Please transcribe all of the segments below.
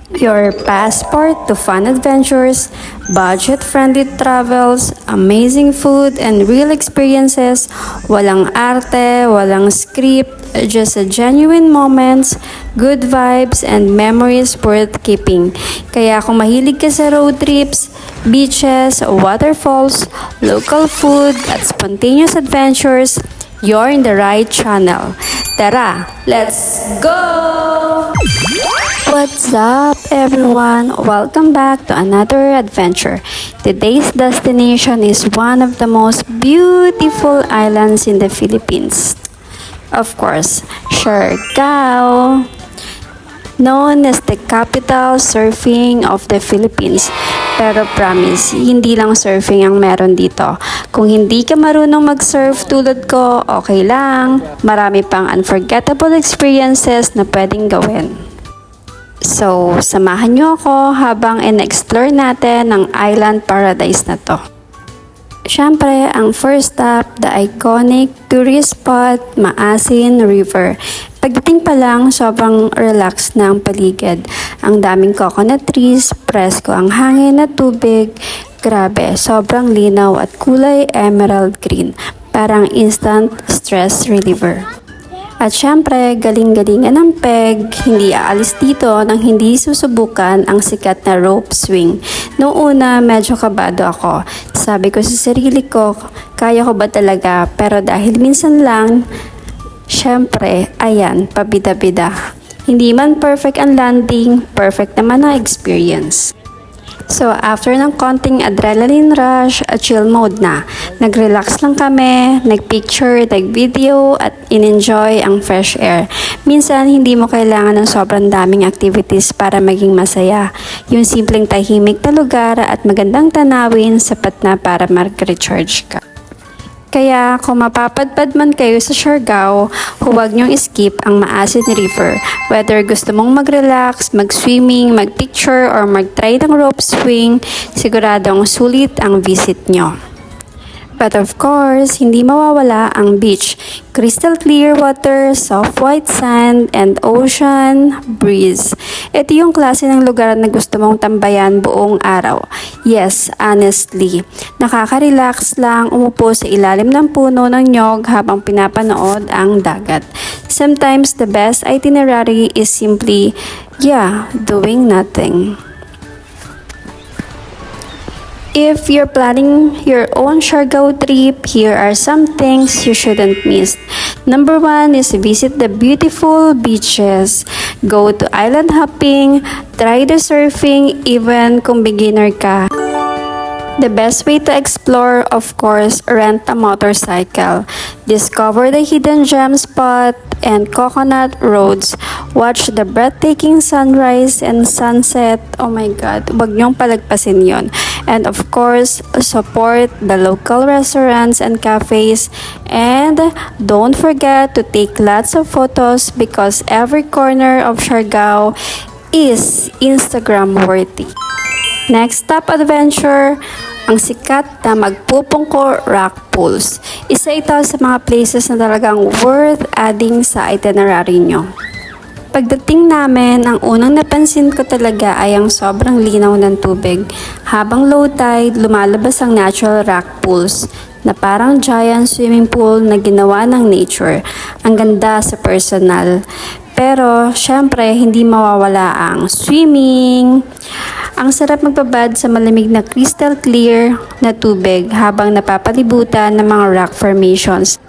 Your passport to fun adventures, budget-friendly travels, amazing food, and real experiences. Walang arte, walang script, just a genuine moments, good vibes, and memories worth keeping. Kaya kung mahilig ka sa road trips, beaches, waterfalls, local food, at spontaneous adventures, you're in the right channel. Tara, let's go! What's up, everyone? Welcome back to another adventure. Today's destination is one of the most beautiful islands in the Philippines. Of course, Siargao, known as the capital surfing of the Philippines. Pero promise, hindi lang surfing ang meron dito. Kung hindi ka marunong mag-surf tulad ko, okay lang. Marami pang unforgettable experiences na pwedeng gawin. So, samahan nyo ako habang in-explore natin ang island paradise na to. Siyempre, ang first stop, the iconic tourist spot, Maasin River. Pagdating pa lang, sobrang relax na ang paligid. Ang daming coconut trees, presko ang hangin at tubig. Grabe, sobrang linaw at kulay emerald green. Parang instant stress reliever. At syempre, galing-galingan ng peg, hindi aalis dito nang hindi susubukan ang sikat na rope swing. Noong una, medyo kabado ako. Sabi ko sa sarili ko, kaya ko ba talaga? Pero dahil minsan lang, syempre, ayan, pabida-bida. Hindi man perfect ang landing, perfect naman ang experience. So, after ng konting adrenaline rush at chill mode na, nag-relax lang kami, nag-picture, nag-video, at in-enjoy ang fresh air. Minsan, hindi mo kailangan ng sobrang daming activities para maging masaya. Yung simpleng tahimik na lugar at magandang tanawin, sapat na para mag-recharge ka. Kaya kung mapapadpad man kayo sa Siargao, huwag niyong skip ang Maasin River. Whether gusto mong mag-relax, mag-swimming, mag-picture, or mag-try ng rope swing, siguradong sulit ang visit niyo. But of course, hindi mawawala ang beach. Crystal clear water, soft white sand, and ocean breeze. Ito yung klase ng lugar na gusto mong tambayan buong araw. Yes, honestly. Nakaka-relax lang umupo sa ilalim ng puno ng nyog habang pinapanood ang dagat. Sometimes, the best itinerary is simply, doing nothing. If you're planning your own Siargao trip, here are some things you shouldn't miss. Number 1 is visit the beautiful beaches. Go to island hopping, try the surfing even kung beginner ka. The best way to explore, of course, rent a motorcycle. Discover the hidden gem spot and coconut roads. Watch the breathtaking sunrise and sunset. Oh my God, wag niyong palagpasin yon. And of course, support the local restaurants and cafes. And don't forget to take lots of photos because every corner of Siargao is Instagram worthy. Next stop adventure, ang sikat na Magpupungko Rock Pools. Isa ito sa mga places na talagang worth adding sa itinerary nyo. Pagdating namin, ang unang napansin ko talaga ay ang sobrang linaw ng tubig. Habang low tide, lumalabas ang natural rock pools na parang giant swimming pool na ginawa ng nature. Ang ganda sa personal. Pero, syempre, hindi mawawala ang swimming. Ang sarap magbabad sa malamig na crystal clear na tubig habang napapalibutan ng mga rock formations.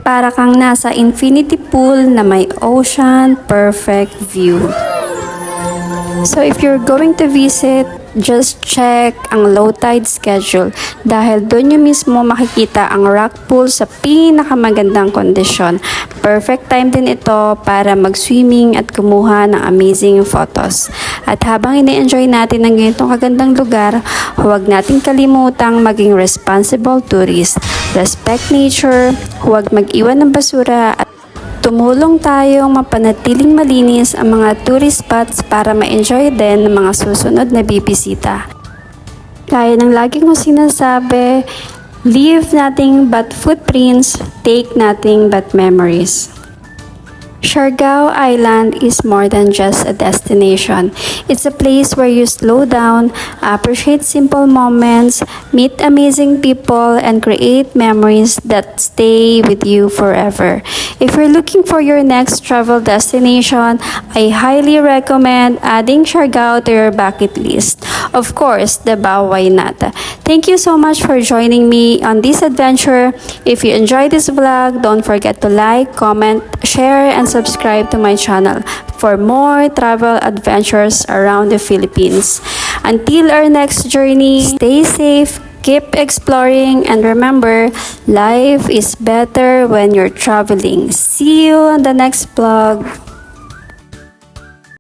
Para kang nasa infinity pool na may ocean perfect view. So if you're going to visit, just check ang low tide schedule dahil doon nyo mismo makikita ang rock pool sa pinakamagandang kondisyon. Perfect time din ito para mag-swimming at kumuha ng amazing photos. At habang ini-enjoy natin ang ganitong kagandang lugar, huwag nating kalimutang maging responsible tourist. Respect nature, huwag mag-iwan ng basura at tumulong tayong mapanatiling malinis ang mga tourist spots para ma-enjoy din ng mga susunod na bibisita. Kaya ng lagi kong sinasabi, leave nothing but footprints, take nothing but memories. Siargao Island is more than just a destination. It's a place where you slow down, appreciate simple moments, meet amazing people, and create memories that stay with you forever. If you're looking for your next travel destination, I highly recommend adding Siargao to your bucket list. Of course, Davao, why not? Thank you so much for joining me on this adventure. If you enjoyed this vlog, don't forget to like, comment, share, and subscribe to my channel for more travel adventures around the Philippines. Until our next journey, stay safe, keep exploring, and remember, life is better when you're traveling. See you on the next vlog.